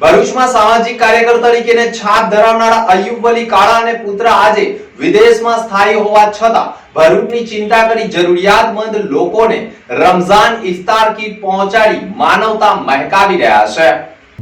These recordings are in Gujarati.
ભરૂચમાં સામાજિક કાર્યકર તરીકે છાપ ધરાવનારા અયુબ વલી કાળા અને પુત્ર આજે વિદેશમાં સ્થાયી હોવા છતાં ભરૂચની ચિંતા કરી જરૂરિયાતમંદ લોકોને રમઝાન ઇફતાર કીટ પહોંચાડી માનવતા મહેકાવી રહ્યા છે।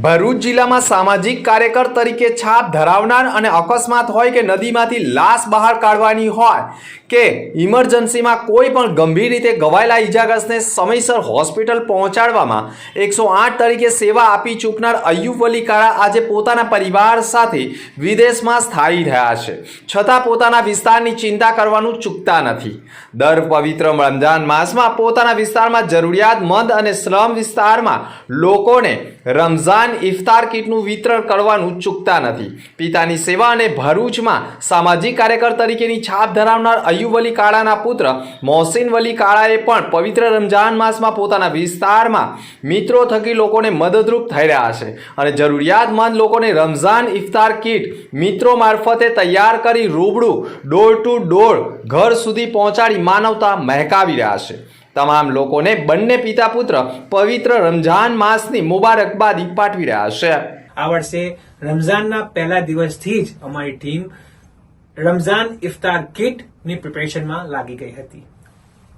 ભરૂચ જિલ્લામાં સામાજિક કાર્યકર તરીકે છાપ ધરાવનાર અને અકસ્માત હોય કે નદીમાંથી લાશ બહાર કાઢવાની હોય કે ઇમરજન્સીમાં કોઈ પણ ગંભીર રીતે ઘવાયેલા ઈજાગ્રસ્તને સમયસર હોસ્પિટલ પહોંચાડવામાં 108 તરીકે સેવા આપી ચૂકનાર અયુબ વલી કાળા આજે પોતાના પરિવાર સાથે વિદેશમાં સ્થાયી રહ્યા છે, છતાં પોતાના વિસ્તારની ચિંતા કરવાનું ચૂકતા નથી। દર પવિત્ર રમઝાન માસમાં પોતાના વિસ્તારમાં જરૂરિયાતમંદ અને સ્લમ વિસ્તારમાં લોકોને રમઝાન ઇફતાર કીટનું વિતરણ કરવાનું ચૂકતા નથી। પિતાની સેવા અને ભરૂચમાં સામાજિક કાર્યકર તરીકેની છાપ ધરાવનાર અયુબ વલી કાળાના પુત્ર મોહસિન વલી કાળાએ પણ પવિત્ર રમઝાન માસમાં પોતાના વિસ્તારમાં મિત્રો થકી લોકોને મદદરૂપ થઈ રહ્યા છે અને જરૂરિયાતમંદ લોકોને રમઝાન ઇફતાર કીટ મિત્રો મારફતે તૈયાર કરી રૂબરૂ ડોર ટુ ડોર ઘર સુધી પહોંચાડી માનવતા મહેકાવી રહ્યા છે। તમામ લોકોને બંને પિતા પુત્ર પવિત્ર રમઝાન માસની મુબારકબાદી પાઠવી રહ્યા છે। આ વર્ષે રમઝાનના પહેલા દિવસથી જ અમારી ટીમ રમઝાન ઇફતાર કિટ ની પ્રિપેરેશનમાં લાગી ગઈ હતી।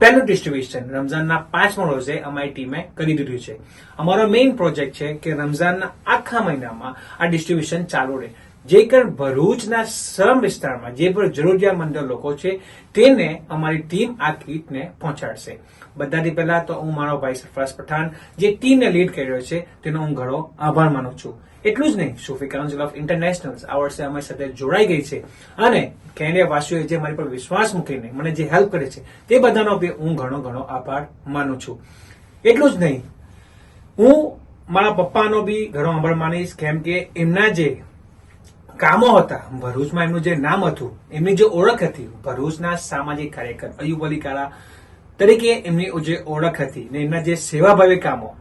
પહેલું ડિસ્ટ્રીબ્યુશન રમઝાનના 5મા રોજે અમારી ટીમે કરી દીધું છે। અમારો મેઇન પ્રોજેક્ટ છે કે રમઝાનના આખા મહિનામાં આ ડિસ્ટ્રીબ્યુશન ચાલુ રહે, જે કર ભરૂચના શ્રમ વિસ્તારમાં જે પણ જરૂરિયાતમંદ લોકો છે તેને અમારી ટીમ આ કીટને પહોંચાડશે। બધાથી પહેલા તો હું મારો ભાઈ સરફરાઝ પઠાણ જે ટીમને લીડ કરી રહ્યો છે તેનો હું ઘણો આભાર માનું છું। એટલું જ નહીં, સુફી કાઉન્સિલ ઓફ ઇન્ટરનેશનલ્સ આ વર્ષે અમારી સાથે જોડાઈ ગઈ છે અને કેનેડિયા વાસીઓએ જે મારી પર વિશ્વાસ મૂકીને મને જે હેલ્પ કરે છે તે બધાનો બી હું ઘણો આભાર માનું છું। એટલું જ નહીં, હું મારા પપ્પાનો બી ઘણો આભાર માનીશ, કેમ કે એમના જે કામો હતા ભરૂચમાં, એમનું જે નામ હતું, એમની જે ઓળખ હતી ભરૂચના સામાજિક કાર્યકર અયુબ વલી કાળા તરીકે એમની જે ઓળખ હતી ને એમના જે સેવાભાવી કામો,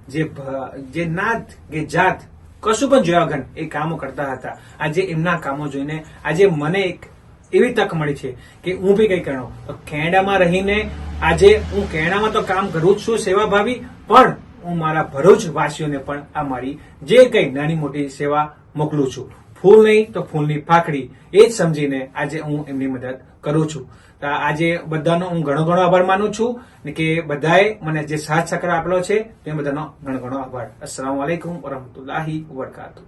જે નાત કે જાત કશું પણ જોયા વગર એ કામો કરતા હતા, આજે એમના કામો જોઈને આજે મને એક એવી તક મળી છે કે હું બી કઈ કરું તો કેનેડામાં રહીને આજે હું કેનેડામાં તો કામ કરું જ છું સેવાભાવી, પણ હું મારા ભરૂચ વાસીઓને પણ આ મારી જે કઈ નાની મોટી સેવા મોકલું છું। ફૂલ નહીં તો ફૂલની પાકડી એ જ સમજીને આજે હું એમની મદદ કરું છું। તો આજે બધાનો હું ઘણો આભાર માનું છું કે બધાએ મને જે સાથ સહકાર આપેલો છે તે બધાનો ઘણો આભાર। અસ્સલામુ અલૈકુમ વરહમતુલ્લાહી વબરકાતુહુ।